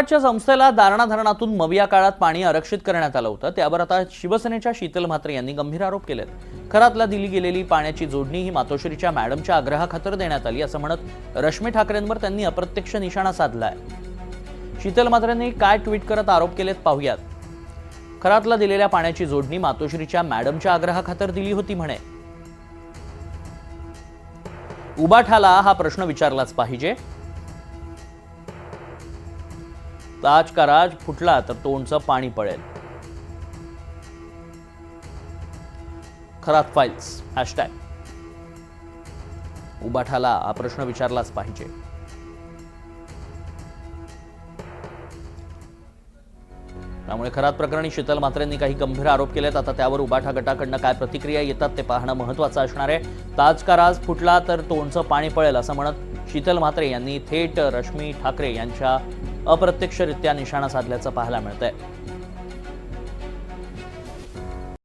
च्या संस्थेला दारणा धरणातून मविया काळात पाणी आरक्षित करण्यात आलं होतं. त्यावर आता शिवसेनेच्या शीतल म्हात्रे यांनी गंभीर आरोप केलेत. खरातला दिली गेलेली पाण्याची जोडणी ही मातोश्रीच्या मॅडमच्या आग्रहाखातर देण्यात आली असं म्हणत रश्मी ठाकरेंवर त्यांनी अप्रत्यक्ष निशाणा साधलाय. शीतल म्हात्रेंनी काय ट्विट करत आरोप केलेत पाहूयात. खरातला दिलेल्या पाण्याची जोडणी मातोश्रीच्या मॅडमच्या आग्रहाखातर दिली होती म्हणे. उबाठाला हा प्रश्न विचारलाच पाहिजे. ताज का राज फुटला तर तोंडचं पाणी पडेल. Kharat files hashtag. उबाठाला हा प्रश्न विचारलाच पाहिजे. त्यामुळे खरात प्रकरणी शीतल म्हात्रेंनी काही गंभीर आरोप केलेत. आता त्यावर उबाठा गटाकडनं काय प्रतिक्रिया येतात ते पाहणं महत्त्वाचं असणार आहे. ताज का राज फुटला तर तोंडचं पाणी पडेल असं म्हणत शीतल म्हात्रे यांनी थेट रश्मी ठाकरे यांच्या अप्रत्यक्षरित्या निशाणा साधल्याचं पाहायला मिळतंय.